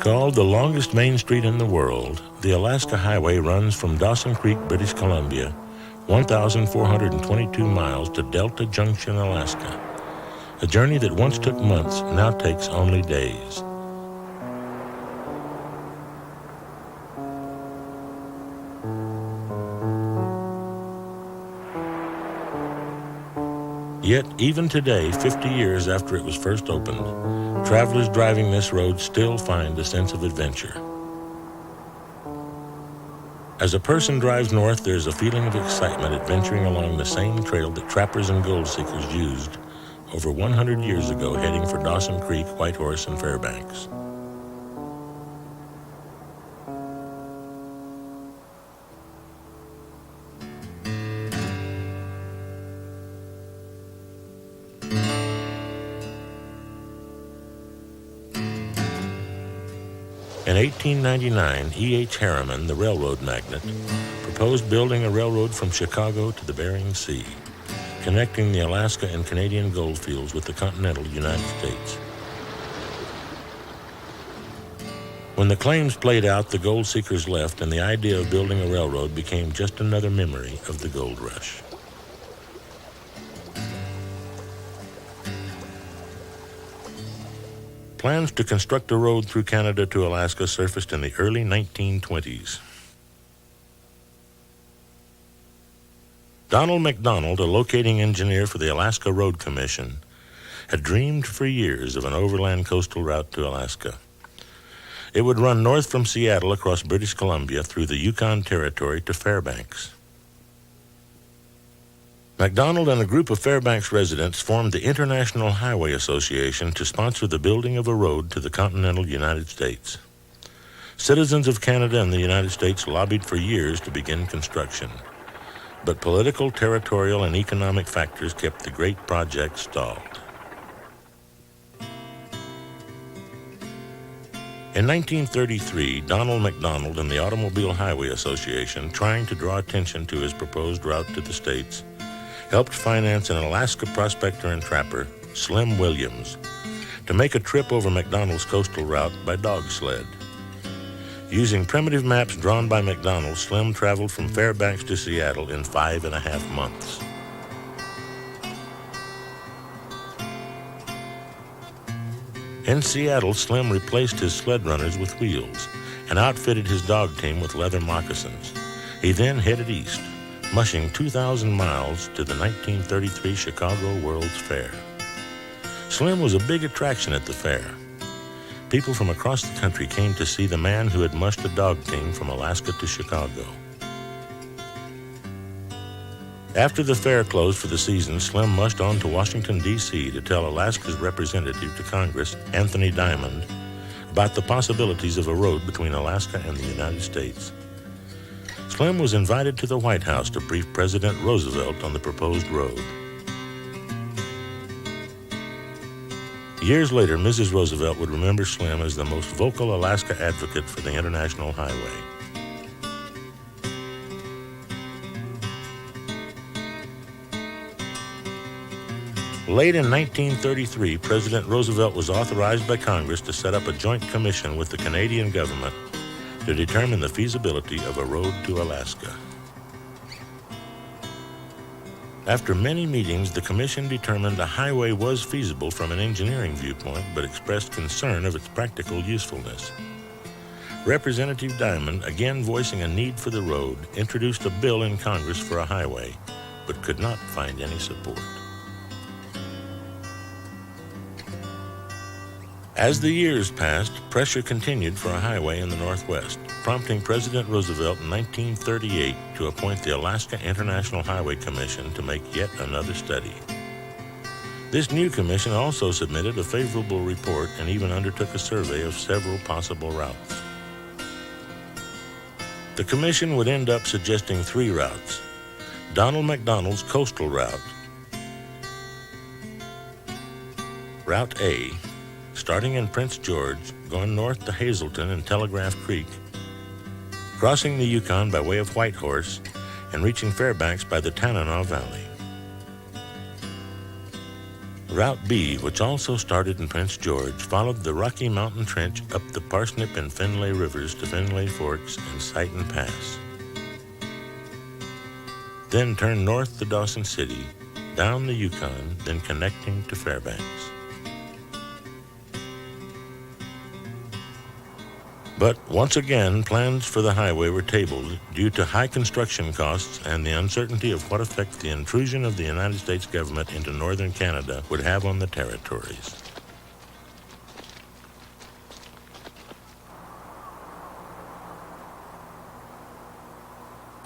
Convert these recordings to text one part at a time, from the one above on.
Called the longest main street in the world, the Alaska Highway runs from Dawson Creek, British Columbia, 1,422 miles to Delta Junction, Alaska. A journey that once took months now takes only days. Yet, even today, 50 years after it was first opened, travelers driving this road still find a sense of adventure. As a person drives north, there's a feeling of excitement at venturing along the same trail that trappers and gold seekers used over 100 years ago, heading for Dawson Creek, Whitehorse, and Fairbanks. In 1899, E.H. Harriman, the railroad magnate, proposed building a railroad from Chicago to the Bering Sea, connecting the Alaska and Canadian gold fields with the continental United States. When the claims played out, the gold seekers left, and the idea of building a railroad became just another memory of the gold rush. Plans to construct a road through Canada to Alaska surfaced in the early 1920s. Donald MacDonald, a locating engineer for the Alaska Road Commission, had dreamed for years of an overland coastal route to Alaska. It would run north from Seattle across British Columbia through the Yukon Territory to Fairbanks. MacDonald and a group of Fairbanks residents formed the International Highway Association to sponsor the building of a road to the continental United States. Citizens of Canada and the United States lobbied for years to begin construction, but political, territorial, and economic factors kept the great project stalled. In 1933, Donald MacDonald and the Automobile Highway Association, trying to draw attention to his proposed route to the States, helped finance an Alaska prospector and trapper, Slim Williams, to make a trip over MacDonald's coastal route by dog sled. Using primitive maps drawn by MacDonald, Slim traveled from Fairbanks to Seattle in 5.5 months. In Seattle, Slim replaced his sled runners with wheels and outfitted his dog team with leather moccasins. He then headed east, mushing 2,000 miles to the 1933 Chicago World's Fair. Slim was a big attraction at the fair. People from across the country came to see the man who had mushed a dog team from Alaska to Chicago. After the fair closed for the season, Slim mushed on to Washington, D.C. to tell Alaska's representative to Congress, Anthony Diamond, about the possibilities of a road between Alaska and the United States. Slim was invited to the White House to brief President Roosevelt on the proposed road. Years later, Mrs. Roosevelt would remember Slim as the most vocal Alaska advocate for the International Highway. Late in 1933, President Roosevelt was authorized by Congress to set up a joint commission with the Canadian government to determine the feasibility of a road to Alaska. After many meetings, the commission determined a highway was feasible from an engineering viewpoint, but expressed concern of its practical usefulness. Representative Diamond, again voicing a need for the road, introduced a bill in Congress for a highway, but could not find any support. As the years passed, pressure continued for a highway in the Northwest, prompting President Roosevelt in 1938 to appoint the Alaska International Highway Commission to make yet another study. This new commission also submitted a favorable report and even undertook a survey of several possible routes. The commission would end up suggesting 3 routes: Donald MacDonald's coastal route, Route A, starting in Prince George, going north to Hazelton and Telegraph Creek, crossing the Yukon by way of Whitehorse, and reaching Fairbanks by the Tanana Valley. Route B, which also started in Prince George, followed the Rocky Mountain Trench up the Parsnip and Finlay Rivers to Finlay Forks and Sighton Pass. Then turned north to Dawson City, down the Yukon, then connecting to Fairbanks. But once again, plans for the highway were tabled due to high construction costs and the uncertainty of what effect the intrusion of the United States government into northern Canada would have on the territories.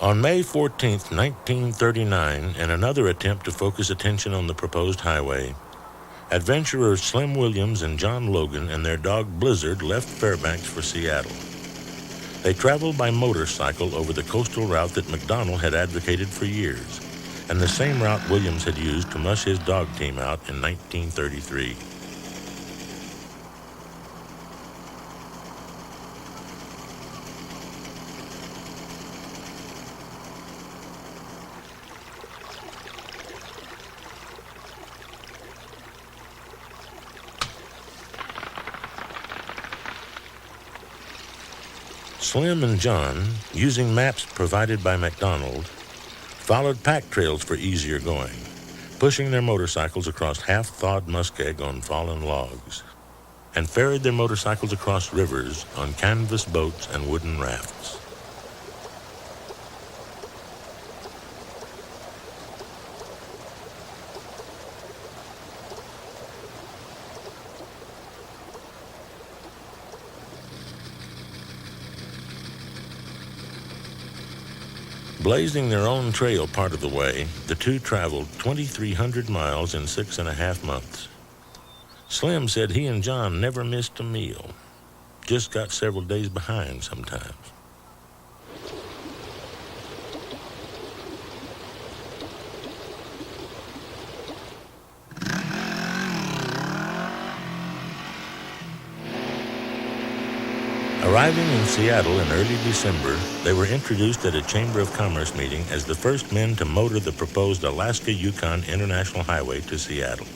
On May 14, 1939, in another attempt to focus attention on the proposed highway, adventurers Slim Williams and John Logan and their dog Blizzard left Fairbanks for Seattle. They traveled by motorcycle over the coastal route that McDonald had advocated for years, and the same route Williams had used to mush his dog team out in 1933. Slim and John, using maps provided by McDonald, followed pack trails for easier going, pushing their motorcycles across half-thawed muskeg on fallen logs, and ferried their motorcycles across rivers on canvas boats and wooden rafts. Blazing their own trail part of the way, the two traveled 2,300 miles in 6.5 months. Slim said he and John never missed a meal, just got several days behind sometimes. Arriving in Seattle in early December, they were introduced at a Chamber of Commerce meeting as the first men to motor the proposed Alaska-Yukon International Highway to Seattle.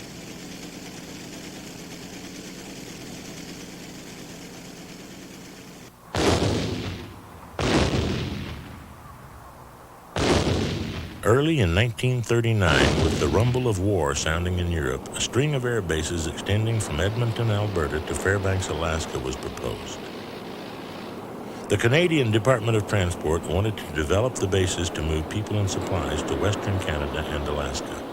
Early in 1939, with the rumble of war sounding in Europe, a string of air bases extending from Edmonton, Alberta to Fairbanks, Alaska was proposed. The Canadian Department of Transport wanted to develop the bases to move people and supplies to Western Canada and Alaska.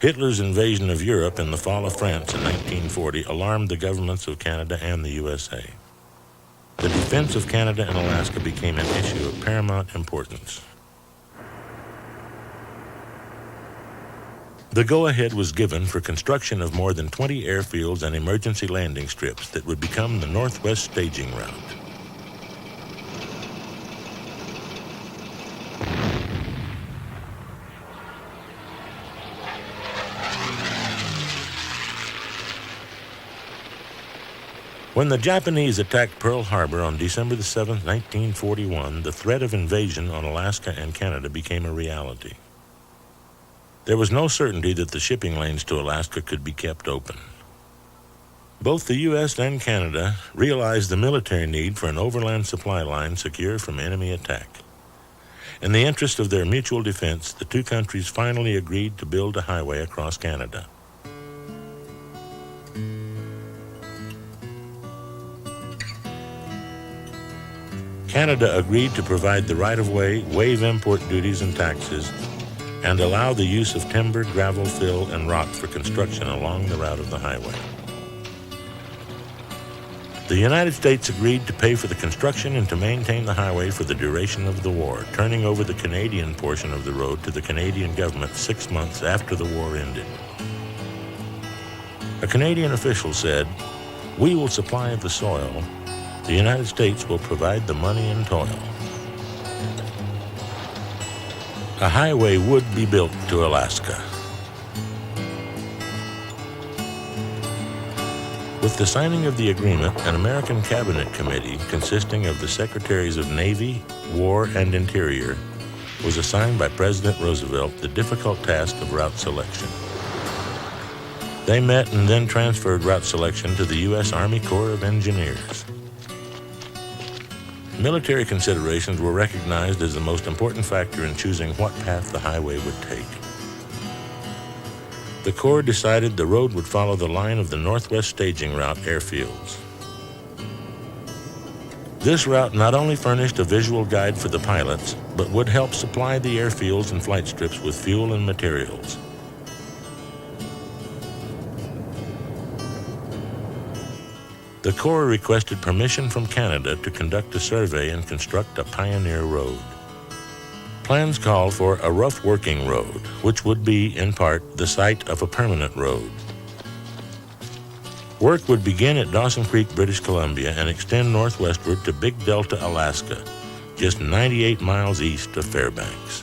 Hitler's invasion of Europe and the fall of France in 1940 alarmed the governments of Canada and the USA. The defense of Canada and Alaska became an issue of paramount importance. The go-ahead was given for construction of more than 20 airfields and emergency landing strips that would become the Northwest staging route. When the Japanese attacked Pearl Harbor on December 7, 1941, the threat of invasion on Alaska and Canada became a reality. There was no certainty that the shipping lanes to Alaska could be kept open. Both the U.S. and Canada realized the military need for an overland supply line secure from enemy attack. In the interest of their mutual defense, the two countries finally agreed to build a highway across Canada. Canada agreed to provide the right-of-way, waive import duties and taxes, and allow the use of timber, gravel, fill, and rock for construction along the route of the highway. The United States agreed to pay for the construction and to maintain the highway for the duration of the war, turning over the Canadian portion of the road to the Canadian government 6 months after the war ended. A Canadian official said, "We will supply the soil. The United States will provide the money and toil." A highway would be built to Alaska. With the signing of the agreement, an American cabinet committee consisting of the Secretaries of Navy, War, and Interior was assigned by President Roosevelt the difficult task of route selection. They met and then transferred route selection to the U.S. Army Corps of Engineers. Military considerations were recognized as the most important factor in choosing what path the highway would take. The Corps decided the road would follow the line of the Northwest Staging Route airfields. This route not only furnished a visual guide for the pilots, but would help supply the airfields and flight strips with fuel and materials. The Corps requested permission from Canada to conduct a survey and construct a pioneer road. Plans called for a rough working road, which would be, in part, the site of a permanent road. Work would begin at Dawson Creek, British Columbia, and extend northwestward to Big Delta, Alaska, just 98 miles east of Fairbanks.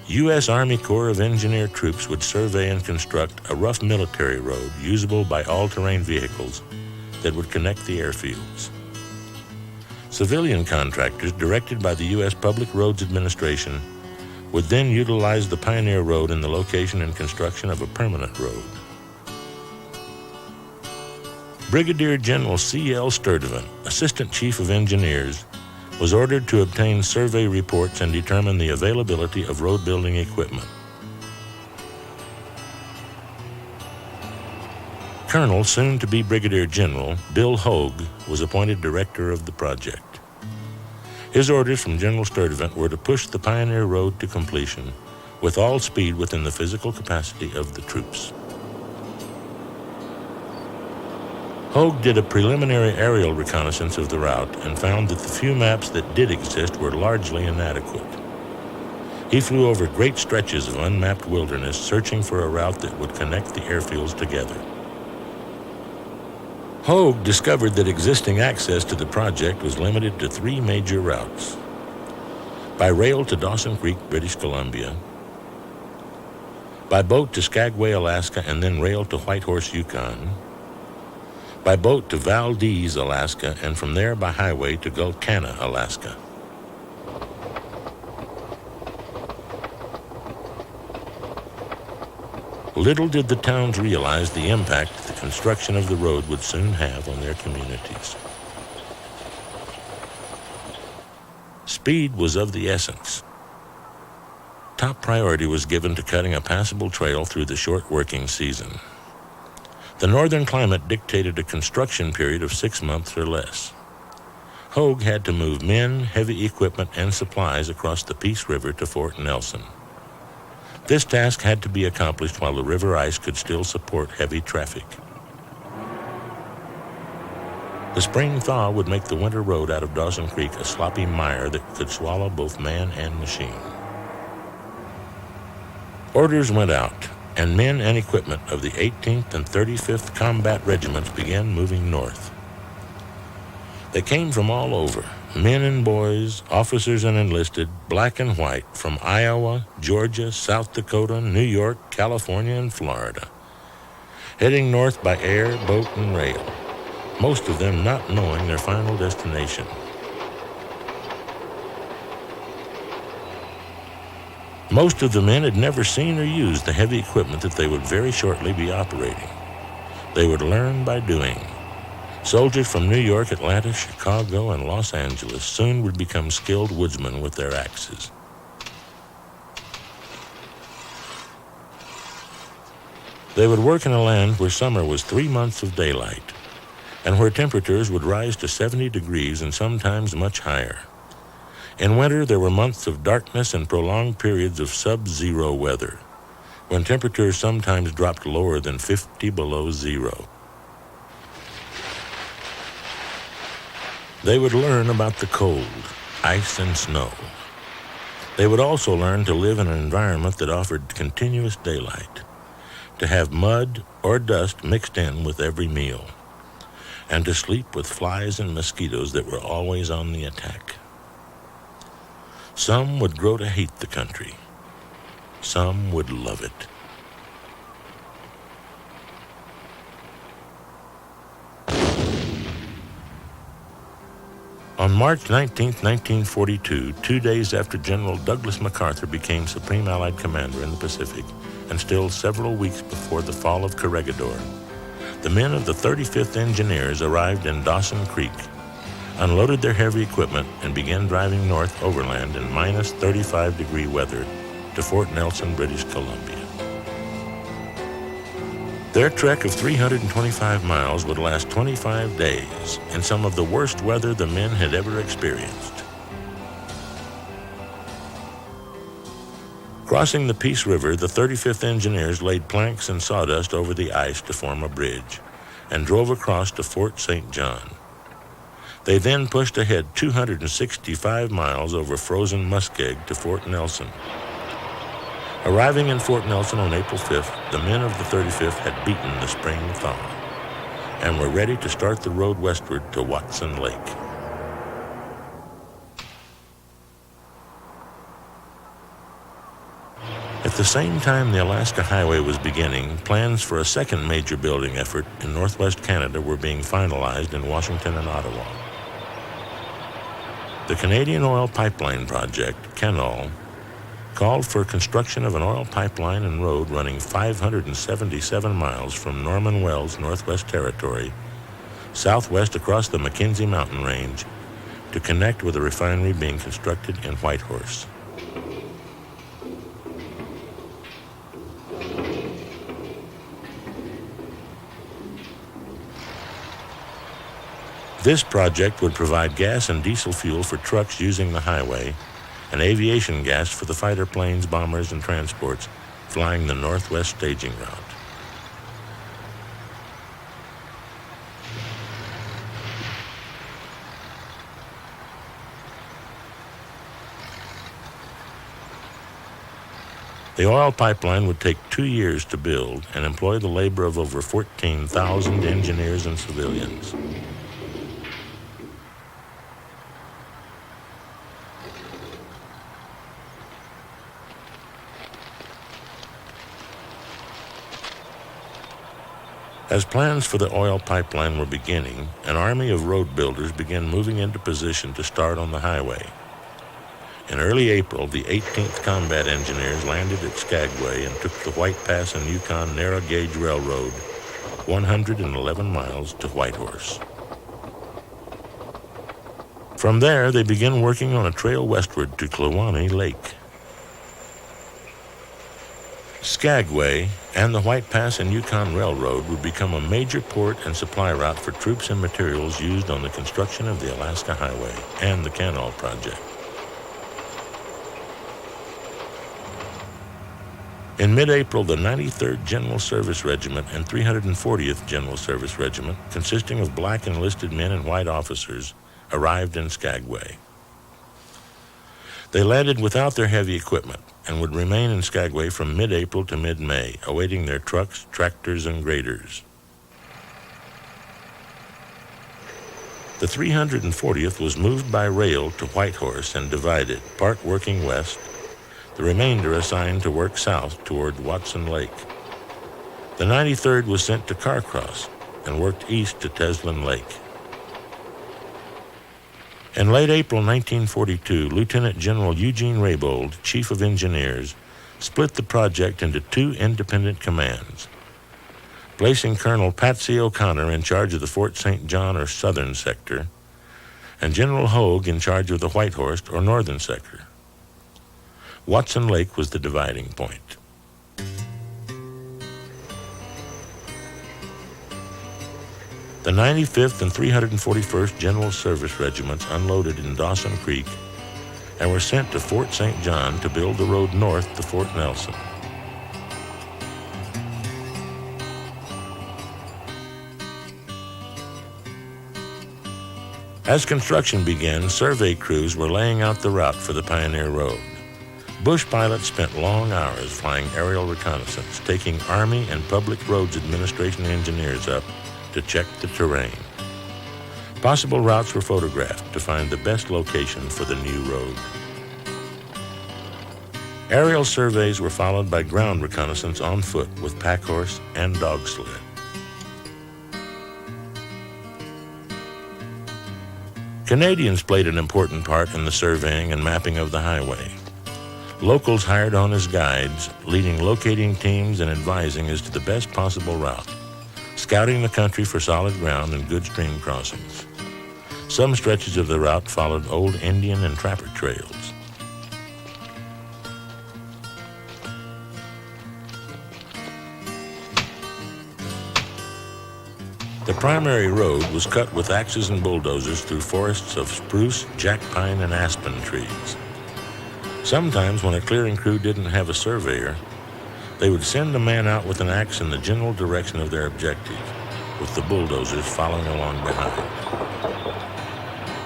U.S. Army Corps of Engineer troops would survey and construct a rough military road usable by all-terrain vehicles that would connect the airfields. Civilian contractors, directed by the U.S. Public Roads Administration, would then utilize the Pioneer Road in the location and construction of a permanent road. Brigadier General C.L. Sturdivant, Assistant Chief of Engineers, was ordered to obtain survey reports and determine the availability of road building equipment. Colonel, soon to be Brigadier General, Bill Hogue, was appointed director of the project. His orders from General Sturdivant were to push the Pioneer Road to completion with all speed within the physical capacity of the troops. Hogue did a preliminary aerial reconnaissance of the route and found that the few maps that did exist were largely inadequate. He flew over great stretches of unmapped wilderness, searching for a route that would connect the airfields together. Hogue discovered that existing access to the project was limited to 3 major routes: by rail to Dawson Creek, British Columbia, by boat to Skagway, Alaska, and then rail to Whitehorse, Yukon, by boat to Valdez, Alaska, and from there by highway to Gulkana, Alaska. Little did the towns realize the impact the construction of the road would soon have on their communities. Speed was of the essence. Top priority was given to cutting a passable trail through the short working season. The northern climate dictated a construction period of 6 months or less. Hogue had to move men, heavy equipment, and supplies across the Peace River to Fort Nelson. This task had to be accomplished while the river ice could still support heavy traffic. The spring thaw would make the winter road out of Dawson Creek a sloppy mire that could swallow both man and machine. Orders went out, and men and equipment of the 18th and 35th Combat Regiments began moving north. They came from all over, men and boys, officers and enlisted, black and white, from Iowa, Georgia, South Dakota, New York, California, and Florida, heading north by air, boat, and rail, most of them not knowing their final destination. Most of the men had never seen or used the heavy equipment that they would very shortly be operating. They would learn by doing. Soldiers from New York, Atlanta, Chicago, and Los Angeles soon would become skilled woodsmen with their axes. They would work in a land where summer was 3 months of daylight, and where temperatures would rise to 70 degrees and sometimes much higher. In winter, there were months of darkness and prolonged periods of sub-zero weather, when temperatures sometimes dropped lower than 50 below zero. They would learn about the cold, ice, and snow. They would also learn to live in an environment that offered continuous daylight, to have mud or dust mixed in with every meal, and to sleep with flies and mosquitoes that were always on the attack. Some would grow to hate the country. Some would love it. On March 19, 1942, 2 days after General Douglas MacArthur became Supreme Allied Commander in the Pacific, and still several weeks before the fall of Corregidor, the men of the 35th Engineers arrived in Dawson Creek, unloaded their heavy equipment, and began driving north overland in minus 35-degree weather to Fort Nelson, British Columbia. Their trek of 325 miles would last 25 days in some of the worst weather the men had ever experienced. Crossing the Peace River, the 35th Engineers laid planks and sawdust over the ice to form a bridge and drove across to Fort St. John. They then pushed ahead 265 miles over frozen muskeg to Fort Nelson. Arriving in Fort Nelson on April 5th, the men of the 35th had beaten the spring thaw and were ready to start the road westward to Watson Lake. At the same time the Alaska Highway was beginning, plans for a second major building effort in northwest Canada were being finalized in Washington and Ottawa. The Canadian Oil Pipeline Project, CANOL, called for construction of an oil pipeline and road running 577 miles from Norman Wells, Northwest Territory, southwest across the Mackenzie Mountain Range, to connect with a refinery being constructed in Whitehorse. This project would provide gas and diesel fuel for trucks using the highway, and aviation gas for the fighter planes, bombers, and transports flying the Northwest staging route. The oil pipeline would take 2 years to build and employ the labor of over 14,000 engineers and civilians. As plans for the oil pipeline were beginning, an army of road builders began moving into position to start on the highway. In early April, the 18th Combat Engineers landed at Skagway and took the White Pass and Yukon Narrow Gauge Railroad 111 miles to Whitehorse. From there, they began working on a trail westward to Kluane Lake. Skagway and the White Pass and Yukon Railroad would become a major port and supply route for troops and materials used on the construction of the Alaska Highway and the CANOL project. In mid-April, the 93rd General Service Regiment and 340th General Service Regiment, consisting of black enlisted men and white officers, arrived in Skagway. They landed without their heavy equipment and would remain in Skagway from mid-April to mid-May, awaiting their trucks, tractors, and graders. The 340th was moved by rail to Whitehorse and divided, part working west, the remainder assigned to work south toward Watson Lake. The 93rd was sent to Carcross and worked east to Teslin Lake. In late April 1942, Lieutenant General Eugene Raybould, Chief of Engineers, split the project into two independent commands, placing Colonel Patsy O'Connor in charge of the Fort St. John or southern sector, and General Hogue in charge of the Whitehorse or northern sector. Watson Lake was the dividing point. The 95th and 341st General Service Regiments unloaded in Dawson Creek and were sent to Fort St. John to build the road north to Fort Nelson. As construction began, survey crews were laying out the route for the Pioneer Road. Bush pilots spent long hours flying aerial reconnaissance, taking Army and Public Roads Administration engineers up to check the terrain. Possible routes were photographed to find the best location for the new road. Aerial surveys were followed by ground reconnaissance on foot with pack horse and dog sled. Canadians played an important part in the surveying and mapping of the highway. Locals hired on as guides, leading locating teams and advising as to the best possible route, scouting the country for solid ground and good stream crossings. Some stretches of the route followed old Indian and trapper trails. The primary road was cut with axes and bulldozers through forests of spruce, jack pine, and aspen trees. Sometimes, when a clearing crew didn't have a surveyor, they would send a man out with an axe in the general direction of their objective, with the bulldozers following along behind.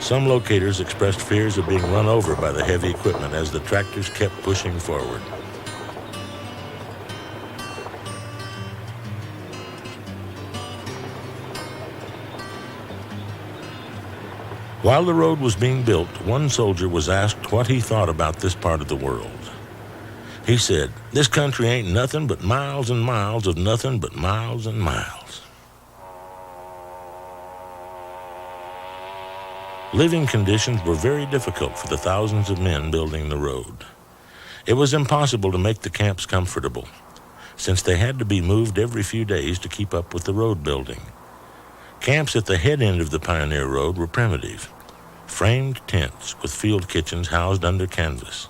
Some locators expressed fears of being run over by the heavy equipment as the tractors kept pushing forward. While the road was being built, one soldier was asked what he thought about this part of the world. He said, "This country ain't nothing but miles and miles of nothing but miles and miles." Living conditions were very difficult for the thousands of men building the road. It was impossible to make the camps comfortable, since they had to be moved every few days to keep up with the road building. Camps at the head end of the Pioneer Road were primitive, framed tents with field kitchens housed under canvas.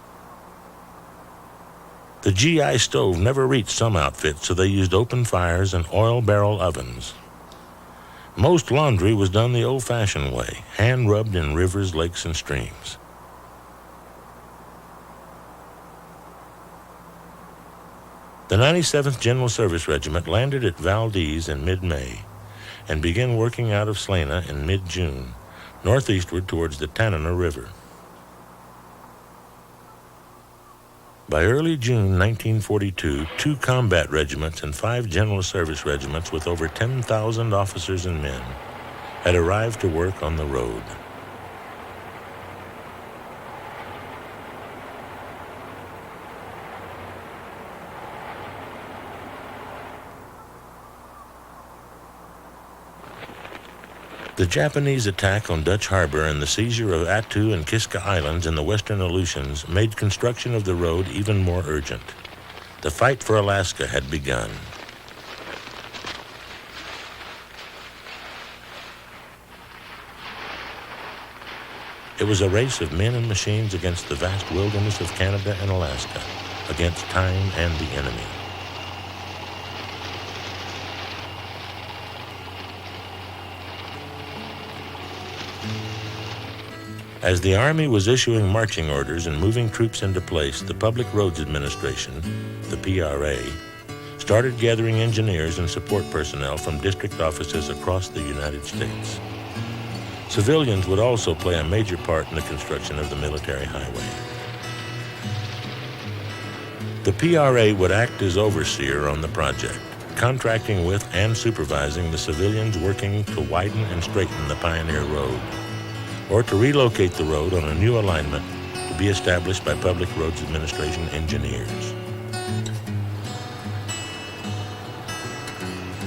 The GI stove never reached some outfits, so they used open fires and oil barrel ovens. Most laundry was done the old-fashioned way, hand-rubbed in rivers, lakes, and streams. The 97th General Service Regiment landed at Valdez in mid-May and began working out of Salina in mid-June, northeastward towards the Tanana River. By early June 1942, 2 combat regiments and 5 general service regiments with over 10,000 officers and men had arrived to work on the road. The Japanese attack on Dutch Harbor and the seizure of Attu and Kiska Islands in the western Aleutians made construction of the road even more urgent. The fight for Alaska had begun. It was a race of men and machines against the vast wilderness of Canada and Alaska, against time and the enemy. As the Army was issuing marching orders and moving troops into place, the Public Roads Administration, the PRA, started gathering engineers and support personnel from district offices across the United States. Civilians would also play a major part in the construction of the military highway. The PRA would act as overseer on the project, contracting with and supervising the civilians working to widen and straighten the Pioneer Road, or to relocate the road on a new alignment to be established by Public Roads Administration engineers.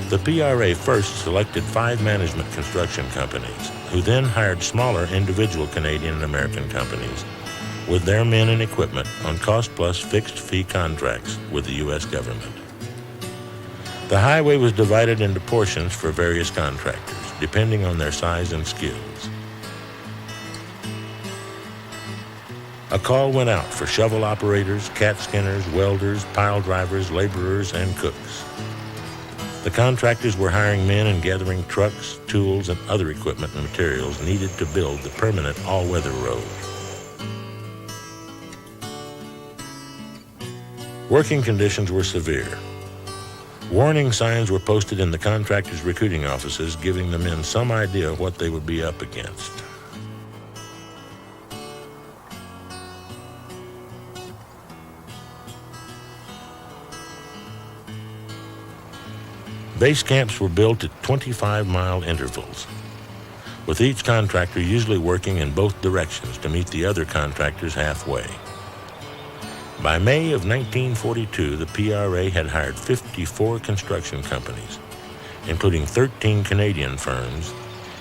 The PRA first selected 5 management construction companies, who then hired smaller individual Canadian and American companies with their men and equipment on cost-plus fixed-fee contracts with the U.S. government. The highway was divided into portions for various contractors, depending on their size and skills. A call went out for shovel operators, cat skinners, welders, pile drivers, laborers, and cooks. The contractors were hiring men and gathering trucks, tools, and other equipment and materials needed to build the permanent all-weather road. Working conditions were severe. Warning signs were posted in the contractors' recruiting offices, giving the men some idea of what they would be up against. Base camps were built at 25-mile intervals, with each contractor usually working in both directions to meet the other contractors halfway. By May of 1942, the PRA had hired 54 construction companies, including 13 Canadian firms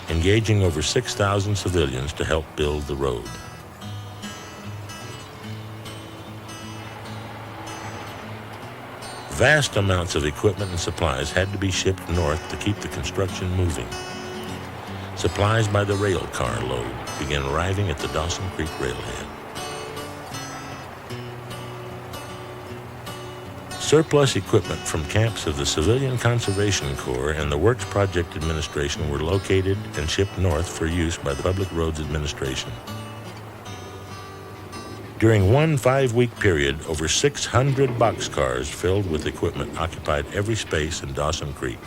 engaging over 6,000 civilians to help build the road. Vast amounts of equipment and supplies had to be shipped north to keep the construction moving. Supplies by the rail car load began arriving at the Dawson Creek railhead. Surplus equipment from camps of the Civilian Conservation Corps and the Works Project Administration were located and shipped north for use by the Public Roads Administration. During one 5-week period, over 600 boxcars filled with equipment occupied every space in Dawson Creek.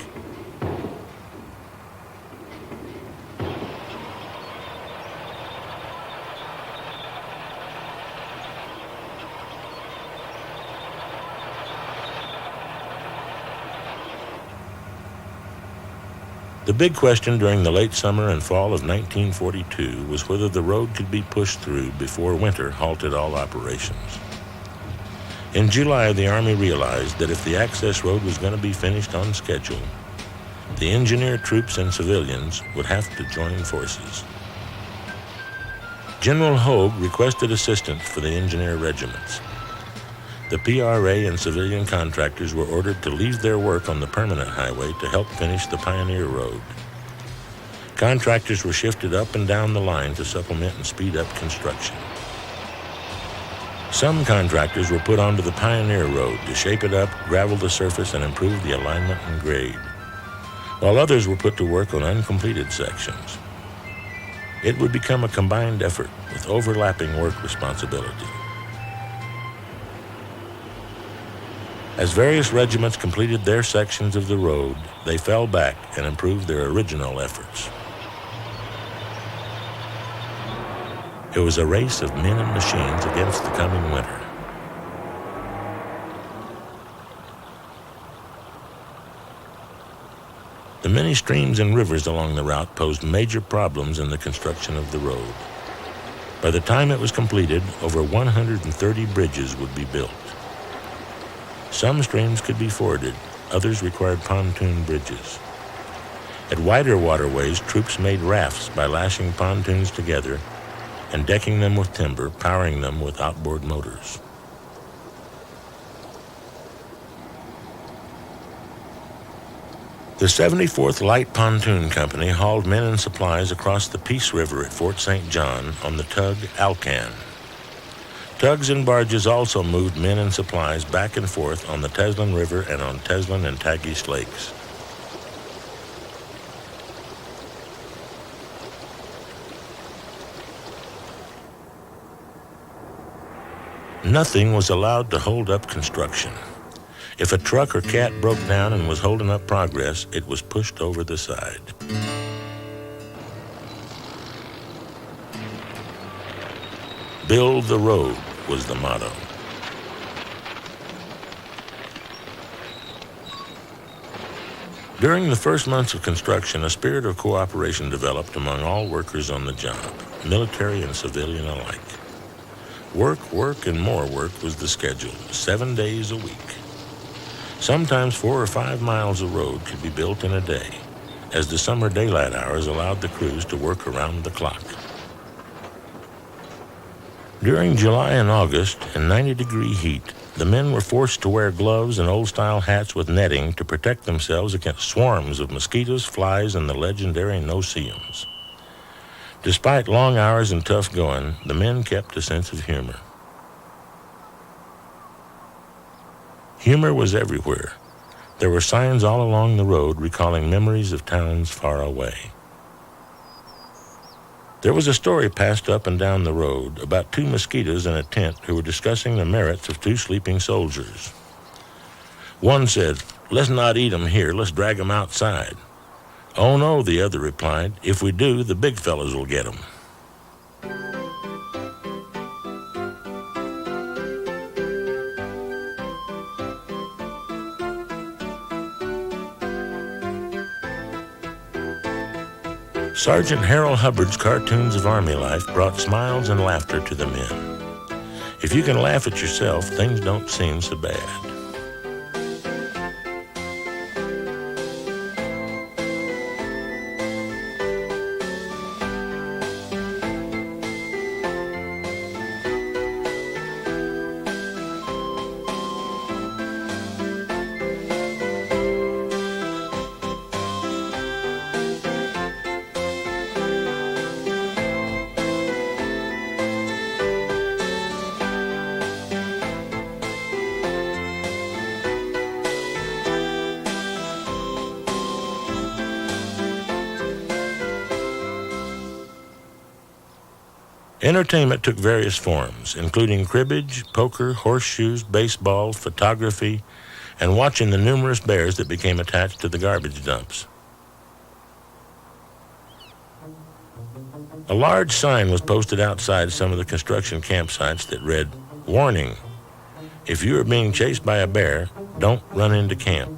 The big question during the late summer and fall of 1942 was whether the road could be pushed through before winter halted all operations. In July, the Army realized that if the access road was going to be finished on schedule, the engineer troops and civilians would have to join forces. General Hogue requested assistance for the engineer regiments. The PRA and civilian contractors were ordered to leave their work on the permanent highway to help finish the Pioneer Road. Contractors were shifted up and down the line to supplement and speed up construction. Some contractors were put onto the Pioneer Road to shape it up, gravel the surface, and improve the alignment and grade, while others were put to work on uncompleted sections. It would become a combined effort with overlapping work responsibility. As various regiments completed their sections of the road, they fell back and improved their original efforts. It was a race of men and machines against the coming winter. The many streams and rivers along the route posed major problems in the construction of the road. By the time it was completed, over 130 bridges would be built. Some streams could be forded, others required pontoon bridges. At wider waterways, troops made rafts by lashing pontoons together and decking them with timber, powering them with outboard motors. The 74th Light Pontoon Company hauled men and supplies across the Peace River at Fort St. John on the tug Alcan. Tugs and barges also moved men and supplies back and forth on the Teslin River and on Teslin and Tagish Lakes. Nothing was allowed to hold up construction. If a truck or cat broke down and was holding up progress, it was pushed over the side. Build the road was the motto. During the first months of construction, a spirit of cooperation developed among all workers on the job, military and civilian alike. Work, and more work was the schedule, 7 days a week. Sometimes 4 or 5 miles of road could be built in a day, as the summer daylight hours allowed the crews to work around the clock. During July and August, in 90-degree heat, the men were forced to wear gloves and old-style hats with netting to protect themselves against swarms of mosquitoes, flies, and the legendary no-see-ums. Despite long hours and tough going, the men kept a sense of humor. Humor was everywhere. There were signs all along the road recalling memories of towns far away. There was a story passed up and down the road about 2 mosquitoes in a tent who were discussing the merits of 2 sleeping soldiers. One said, "Let's not eat 'em here, let's drag 'em outside." "Oh no," the other replied, "if we do, the big fellas will get 'em." Sergeant Harold Hubbard's cartoons of Army life brought smiles and laughter to the men. If you can laugh at yourself, things don't seem so bad. Entertainment took various forms, including cribbage, poker, horseshoes, baseball, photography, and watching the numerous bears that became attached to the garbage dumps. A large sign was posted outside some of the construction campsites that read, "Warning, if you are being chased by a bear, don't run into camp."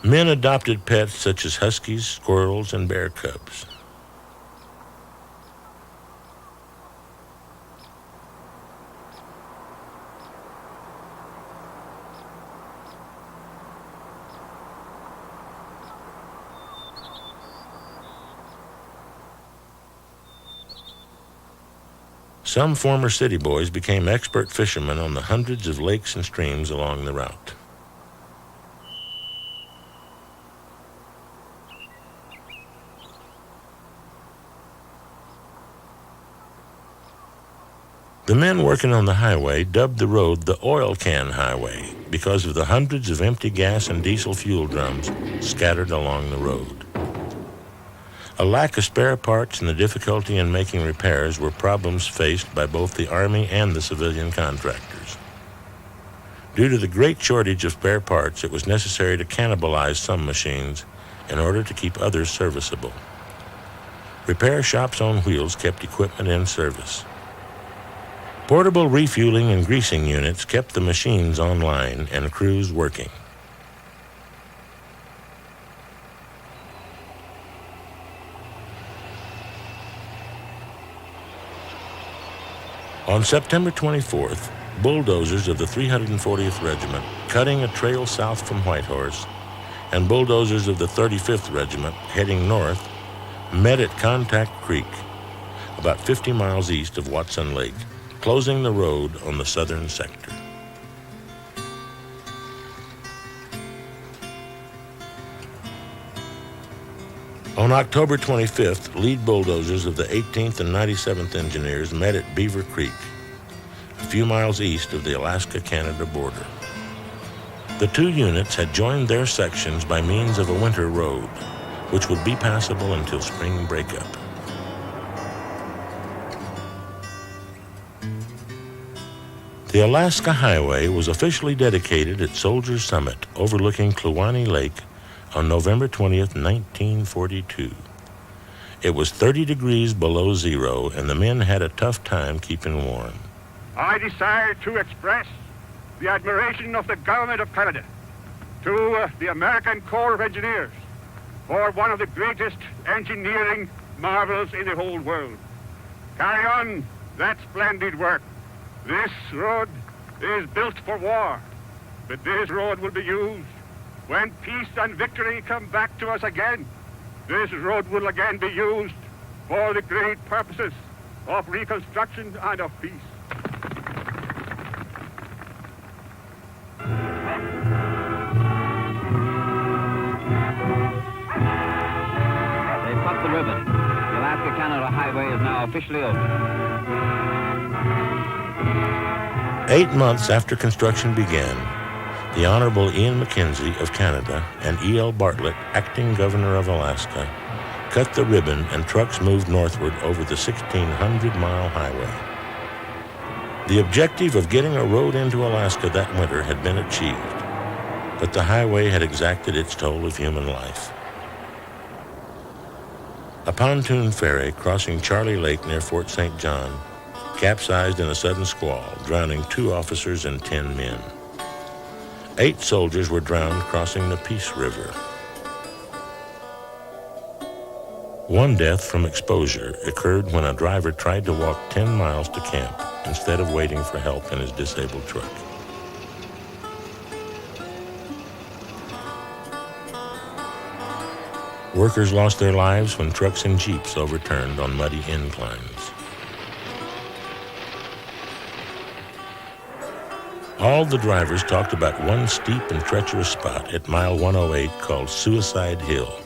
Men adopted pets such as huskies, squirrels, and bear cubs. Some former city boys became expert fishermen on the hundreds of lakes and streams along the route. The men working on the highway dubbed the road the Oil Can Highway because of the hundreds of empty gas and diesel fuel drums scattered along the road. A lack of spare parts and the difficulty in making repairs were problems faced by both the Army and the civilian contractors. Due to the great shortage of spare parts, it was necessary to cannibalize some machines in order to keep others serviceable. Repair shops on wheels kept equipment in service. Portable refueling and greasing units kept the machines online and crews working. On September 24th, bulldozers of the 340th Regiment, cutting a trail south from Whitehorse, and bulldozers of the 35th Regiment, heading north, met at Contact Creek, about 50 miles east of Watson Lake, closing the road on the southern sector. On October 25th, lead bulldozers of the 18th and 97th Engineers met at Beaver Creek, a few miles east of the Alaska-Canada border. The two units had joined their sections by means of a winter road, which would be passable until spring breakup. The Alaska Highway was officially dedicated at Soldiers Summit, overlooking Kluane Lake, on November 20th, 1942. It was 30 degrees below zero, and the men had a tough time keeping warm. I desire to express the admiration of the Government of Canada to the American Corps of Engineers for one of the greatest engineering marvels in the whole world. Carry on that splendid work. This road is built for war, but this road will be used when peace and victory come back to us again. This road will again be used for the great purposes of reconstruction and of peace. They've cut the ribbon. The Alaska-Canada Highway is now officially open. 8 months after construction began, the Honorable Ian McKenzie of Canada and E.L. Bartlett, acting governor of Alaska, cut the ribbon and trucks moved northward over the 1,600-mile highway. The objective of getting a road into Alaska that winter had been achieved, but the highway had exacted its toll of human life. A pontoon ferry crossing Charlie Lake near Fort St. John capsized in a sudden squall, drowning 2 officers and 10 men. 8 soldiers were drowned crossing the Peace River. One death from exposure occurred when a driver tried to walk 10 miles to camp instead of waiting for help in his disabled truck. Workers lost their lives when trucks and jeeps overturned on muddy inclines. All the drivers talked about one steep and treacherous spot at mile 108 called Suicide Hill.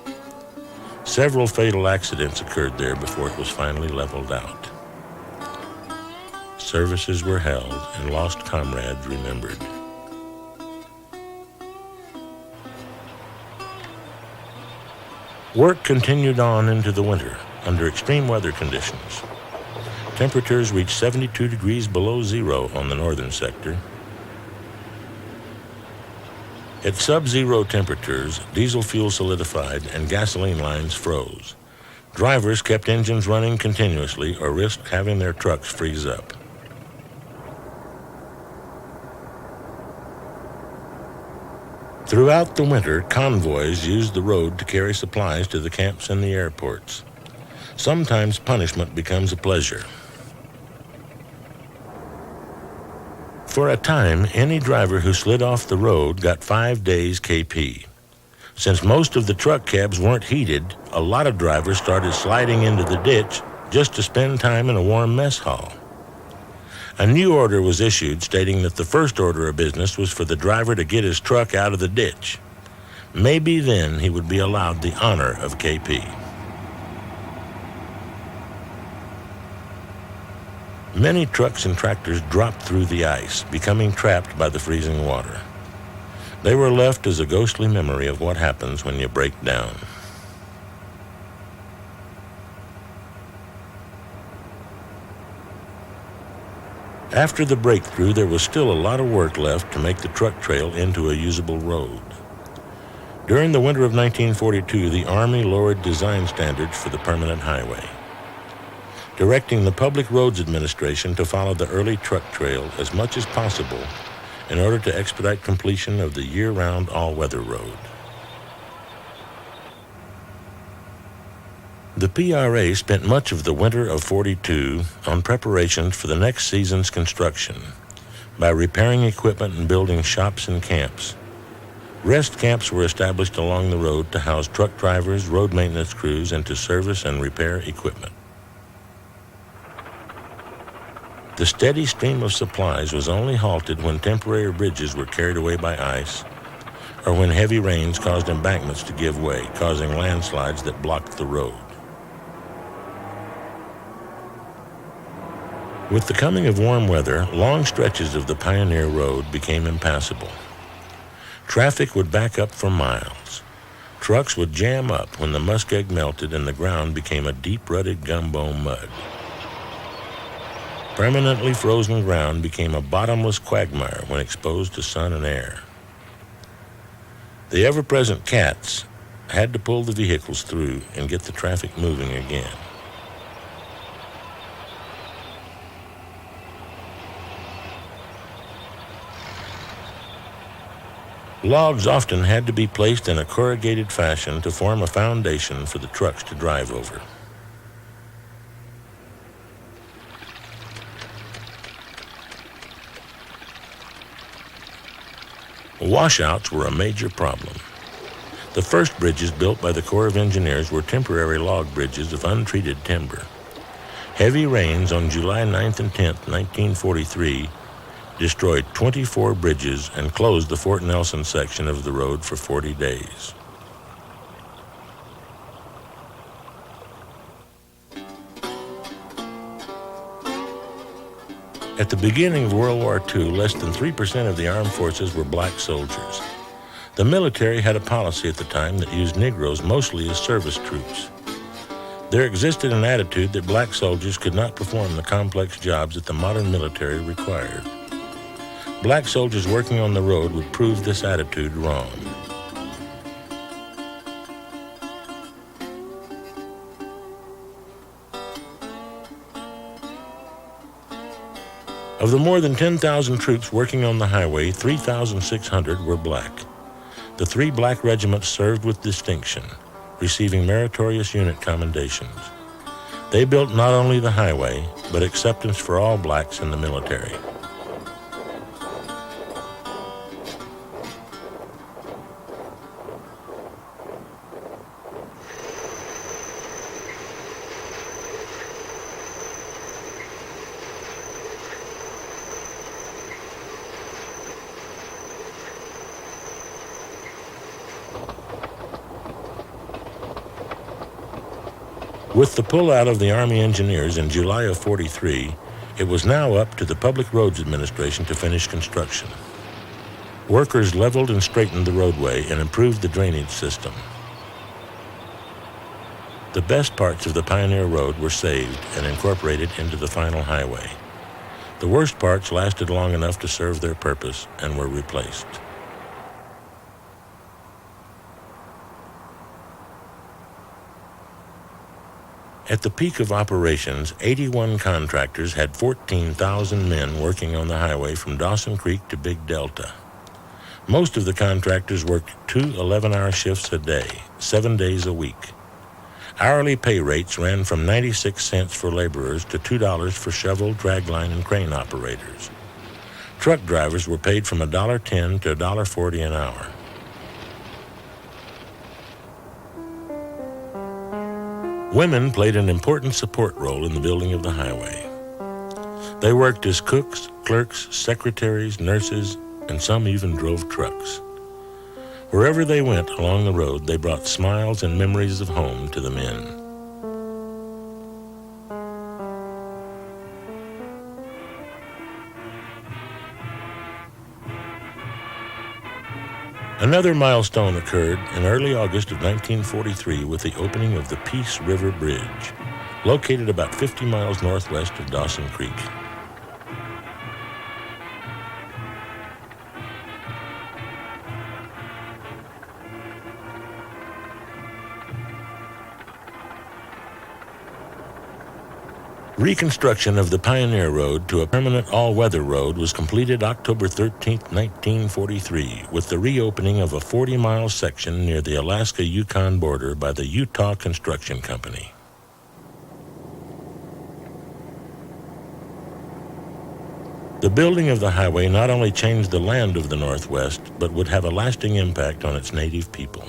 Several fatal accidents occurred there before it was finally leveled out. Services were held and lost comrades remembered. Work continued on into the winter under extreme weather conditions. Temperatures reached 72 degrees below zero on the northern sector. At sub-zero temperatures, diesel fuel solidified and gasoline lines froze. Drivers kept engines running continuously or risked having their trucks freeze up. Throughout the winter, convoys used the road to carry supplies to the camps and the airports. Sometimes punishment becomes a pleasure. For a time, any driver who slid off the road got 5 days KP. Since most of the truck cabs weren't heated, a lot of drivers started sliding into the ditch just to spend time in a warm mess hall. A new order was issued stating that the first order of business was for the driver to get his truck out of the ditch. Maybe then he would be allowed the honor of KP. Many trucks and tractors dropped through the ice, becoming trapped by the freezing water. They were left as a ghostly memory of what happens when you break down. After the breakthrough, there was still a lot of work left to make the truck trail into a usable road. During the winter of 1942, the Army lowered design standards for the permanent highway, directing the Public Roads Administration to follow the early truck trail as much as possible in order to expedite completion of the year-round all-weather road. The PRA spent much of the winter of '42 on preparations for the next season's construction by repairing equipment and building shops and camps. Rest camps were established along the road to house truck drivers, road maintenance crews, and to service and repair equipment. The steady stream of supplies was only halted when temporary bridges were carried away by ice or when heavy rains caused embankments to give way, causing landslides that blocked the road. With the coming of warm weather, long stretches of the Pioneer Road became impassable. Traffic would back up for miles. Trucks would jam up when the muskeg melted and the ground became a deep-rutted gumbo mud. Permanently frozen ground became a bottomless quagmire when exposed to sun and air. The ever-present cats had to pull the vehicles through and get the traffic moving again. Logs often had to be placed in a corrugated fashion to form a foundation for the trucks to drive over. Washouts were a major problem. The first bridges built by the Corps of Engineers were temporary log bridges of untreated timber. Heavy rains on July 9th and 10th, 1943, destroyed 24 bridges and closed the Fort Nelson section of the road for 40 days. At the beginning of World War II, less than 3% of the armed forces were black soldiers. The military had a policy at the time that used Negroes mostly as service troops. There existed an attitude that black soldiers could not perform the complex jobs that the modern military required. Black soldiers working on the road would prove this attitude wrong. Of the more than 10,000 troops working on the highway, 3,600 were black. The 3 black regiments served with distinction, receiving meritorious unit commendations. They built not only the highway, but acceptance for all blacks in the military. With the pullout of the Army engineers in July of 43, it was now up to the Public Roads Administration to finish construction. Workers leveled and straightened the roadway and improved the drainage system. The best parts of the Pioneer Road were saved and incorporated into the final highway. The worst parts lasted long enough to serve their purpose and were replaced. At the peak of operations, 81 contractors had 14,000 men working on the highway from Dawson Creek to Big Delta. Most of the contractors worked 2 11-hour shifts a day, 7 days a week. Hourly pay rates ran from 96 cents for laborers to $2 for shovel, dragline, and crane operators. Truck drivers were paid from $1.10 to $1.40 an hour. Women played an important support role in the building of the highway. They worked as cooks, clerks, secretaries, nurses, and some even drove trucks. Wherever they went along the road, they brought smiles and memories of home to the men. Another milestone occurred in early August of 1943 with the opening of the Peace River Bridge, located about 50 miles northwest of Dawson Creek. Reconstruction of the Pioneer Road to a permanent all-weather road was completed October 13, 1943, with the reopening of a 40-mile section near the Alaska-Yukon border by the Utah Construction Company. The building of the highway not only changed the land of the Northwest, but would have a lasting impact on its native people.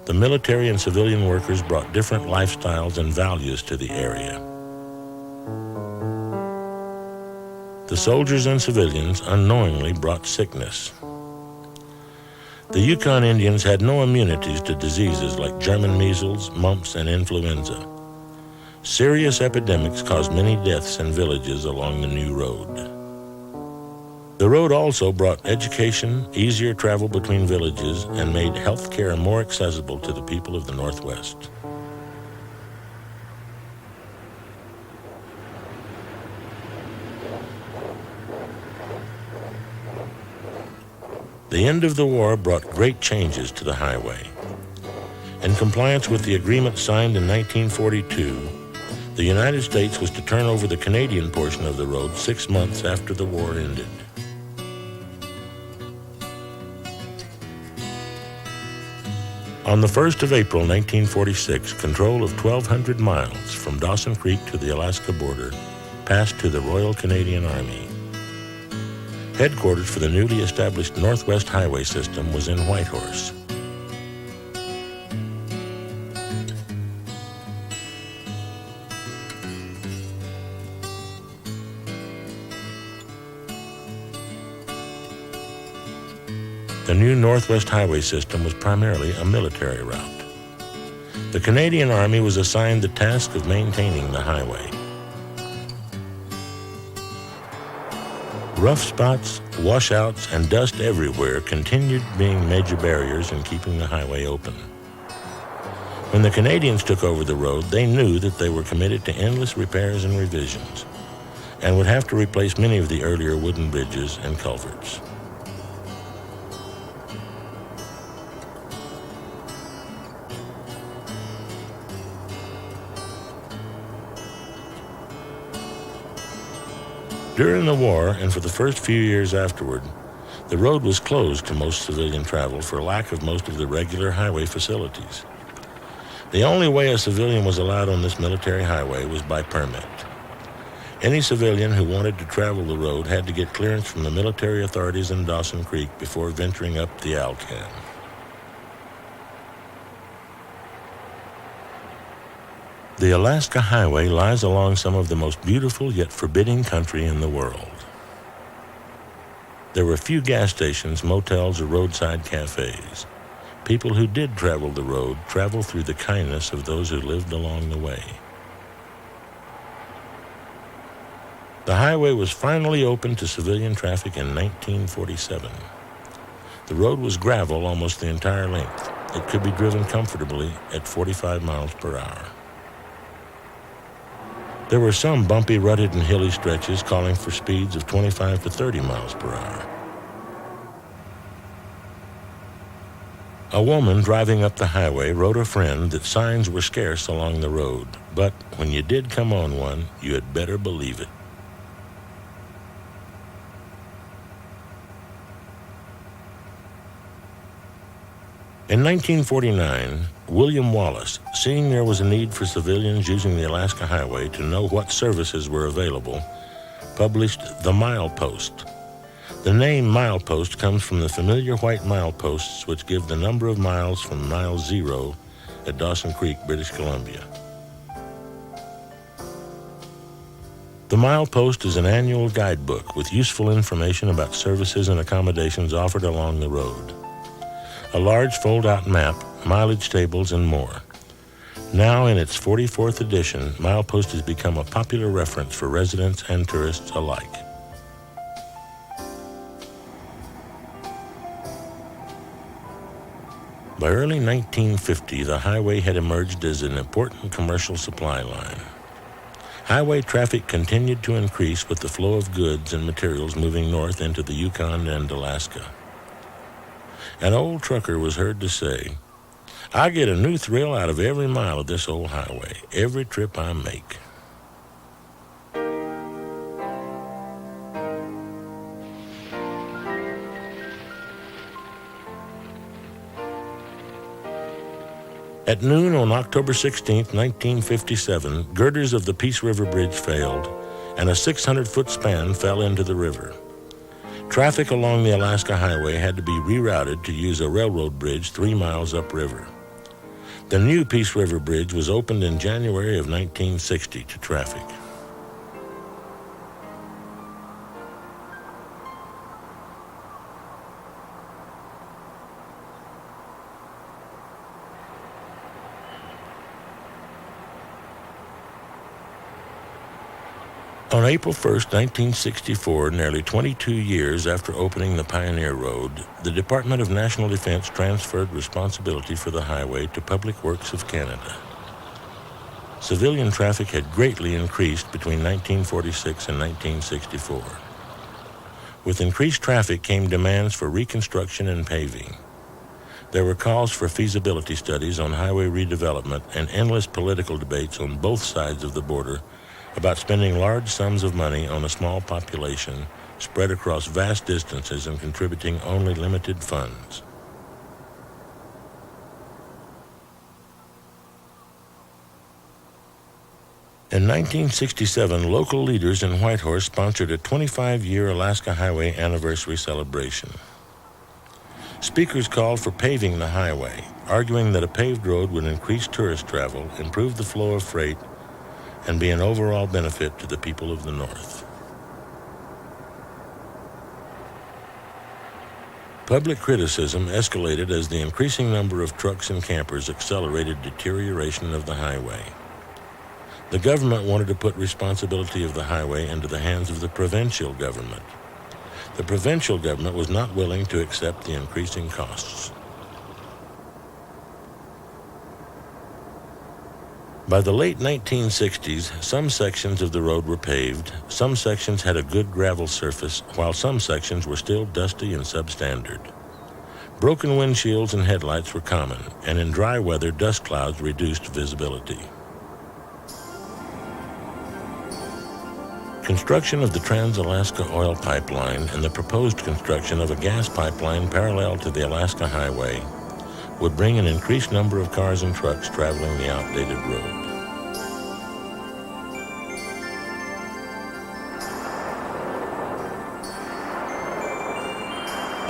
The military and civilian workers brought different lifestyles and values to the area. The soldiers and civilians unknowingly brought sickness. The Yukon Indians had no immunities to diseases like German measles, mumps, and influenza. Serious epidemics caused many deaths in villages along the new road. The road also brought education, easier travel between villages, and made health care more accessible to the people of the Northwest. The end of the war brought great changes to the highway. In compliance with the agreement signed in 1942, the United States was to turn over the Canadian portion of the road 6 months after the war ended. On the 1st of April 1946, control of 1,200 miles from Dawson Creek to the Alaska border passed to the Royal Canadian Army. Headquarters for the newly established Northwest Highway System was in Whitehorse. The new Northwest Highway System was primarily a military route. The Canadian Army was assigned the task of maintaining the highway. Rough spots, washouts, and dust everywhere continued being major barriers in keeping the highway open. When the Canadians took over the road, they knew that they were committed to endless repairs and revisions, and would have to replace many of the earlier wooden bridges and culverts. During the war, and for the first few years afterward, the road was closed to most civilian travel for lack of most of the regular highway facilities. The only way a civilian was allowed on this military highway was by permit. Any civilian who wanted to travel the road had to get clearance from the military authorities in Dawson Creek before venturing up the Alcan. The Alaska Highway lies along some of the most beautiful yet forbidding country in the world. There were few gas stations, motels, or roadside cafes. people who did travel the road traveled through the kindness of those who lived along the way. The highway was finally opened to civilian traffic in 1947. The road was gravel almost the entire length. It could be driven comfortably at 45 miles per hour. There were some bumpy, rutted, and hilly stretches calling for speeds of 25 to 30 miles per hour. A woman driving up the highway wrote a friend that signs were scarce along the road, but when you did come on one, you had better believe it. In 1949, William Wallace, seeing there was a need for civilians using the Alaska Highway to know what services were available, published The Milepost. The name milepost comes from the familiar white mileposts which give the number of miles from mile 0 at Dawson Creek, British Columbia. The Milepost is an annual guidebook with useful information about services and accommodations offered along the road. A large fold-out map, mileage tables, and more. Now in its 44th edition, Milepost has become a popular reference for residents and tourists alike. By early 1950, the highway had emerged as an important commercial supply line. Highway traffic continued to increase with the flow of goods and materials moving north into the Yukon and Alaska. An old trucker was heard to say, "I get a new thrill out of every mile of this old highway, every trip I make." At noon on October 16, 1957, girders of the Peace River Bridge failed, and a 600-foot span fell into the river. Traffic along the Alaska Highway had to be rerouted to use a railroad bridge 3 miles upriver. The new Peace River Bridge was opened in January of 1960 to traffic. On April 1, 1964, nearly 22 years after opening the Pioneer Road, the Department of National Defense transferred responsibility for the highway to Public Works of Canada. Civilian traffic had greatly increased between 1946 and 1964. With increased traffic came demands for reconstruction and paving. There were calls for feasibility studies on highway redevelopment and endless political debates on both sides of the border about spending large sums of money on a small population spread across vast distances and contributing only limited funds. In 1967, local leaders in Whitehorse sponsored a 25-year Alaska Highway anniversary celebration. Speakers called for paving the highway, arguing that a paved road would increase tourist travel, improve the flow of freight, and be an overall benefit to the people of the North. Public criticism escalated as the increasing number of trucks and campers accelerated deterioration of the highway. The government wanted to put responsibility of the highway into the hands of the provincial government. The provincial government was not willing to accept the increasing costs. By the late 1960s, some sections of the road were paved, some sections had a good gravel surface, while some sections were still dusty and substandard. Broken windshields and headlights were common, and in dry weather, dust clouds reduced visibility. Construction of the Trans-Alaska Oil Pipeline and the proposed construction of a gas pipeline parallel to the Alaska Highway would bring an increased number of cars and trucks traveling the outdated road.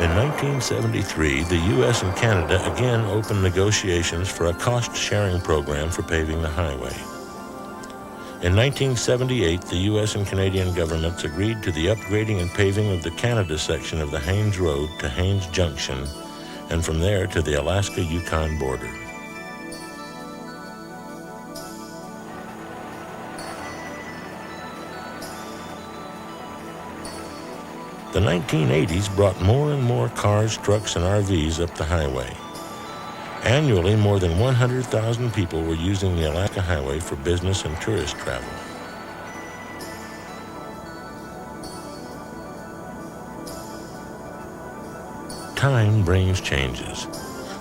In 1973, the U.S. and Canada again opened negotiations for a cost-sharing program for paving the highway. In 1978, the U.S. and Canadian governments agreed to the upgrading and paving of the Canada section of the Haines Road to Haines Junction and from there to the Alaska-Yukon border. The 1980s brought more and more cars, trucks, and RVs up the highway. Annually, more than 100,000 people were using the Alaska Highway for business and tourist travel. Time brings changes.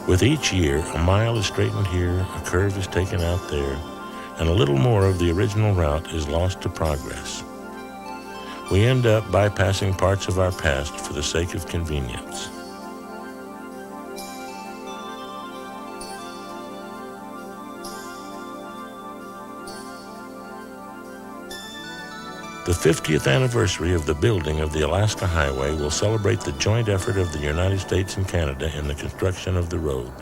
With each year, a mile is straightened here, a curve is taken out there, and a little more of the original route is lost to progress. We end up bypassing parts of our past for the sake of convenience. The 50th anniversary of the building of the Alaska Highway will celebrate the joint effort of the United States and Canada in the construction of the road.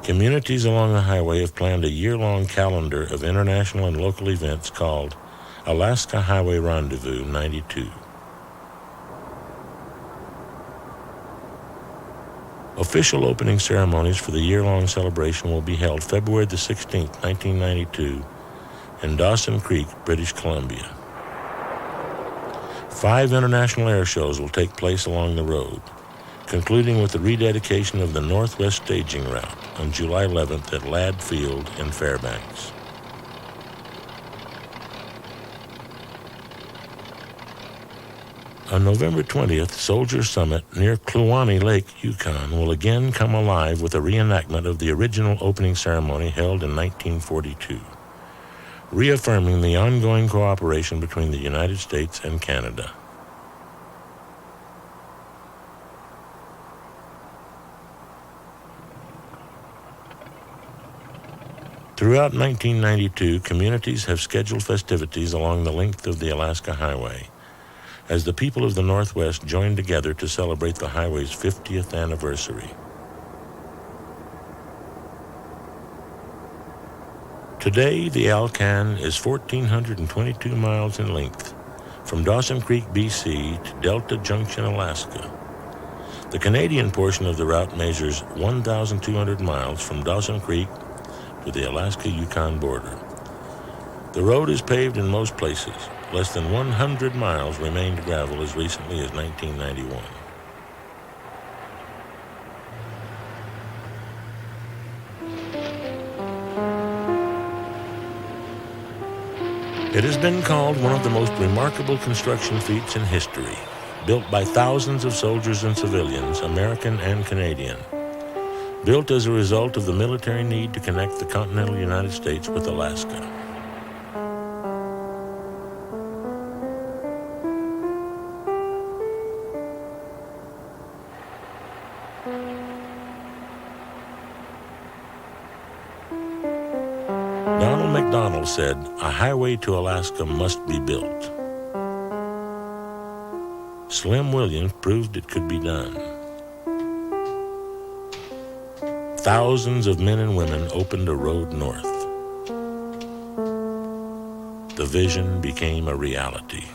Communities along the highway have planned a year-long calendar of international and local events called Alaska Highway Rendezvous 92. Official opening ceremonies for the year-long celebration will be held February the 16th, 1992, in Dawson Creek, British Columbia. 5 international air shows will take place along the road, concluding with the rededication of the Northwest Staging Route on July 11th at Ladd Field in Fairbanks. On November 20th, Soldier Summit near Kluane Lake, Yukon, will again come alive with a reenactment of the original opening ceremony held in 1942. Reaffirming the ongoing cooperation between the United States and Canada. Throughout 1992, communities have scheduled festivities along the length of the Alaska Highway, as the people of the Northwest join together to celebrate the highway's 50th anniversary. Today, the Alcan is 1,422 miles in length, from Dawson Creek, BC to Delta Junction, Alaska. The Canadian portion of the route measures 1,200 miles from Dawson Creek to the Alaska-Yukon border. The road is paved in most places. Less than 100 miles remained gravel as recently as 1991. It has been called one of the most remarkable construction feats in history, built by thousands of soldiers and civilians, American and Canadian. Built as a result of the military need to connect the continental United States with Alaska. Donald McDonald said, "A highway to Alaska must be built." Slim Williams proved it could be done. Thousands of men and women opened a road north. The vision became a reality.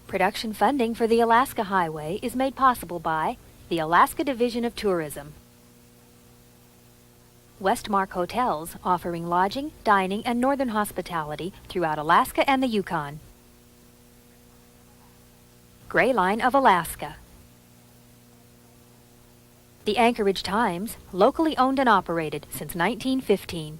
Production funding for the Alaska Highway is made possible by the Alaska Division of Tourism, Westmark Hotels, offering lodging, dining, and northern hospitality throughout Alaska and the Yukon, Gray Line of Alaska, the Anchorage Times, locally owned and operated since 1915.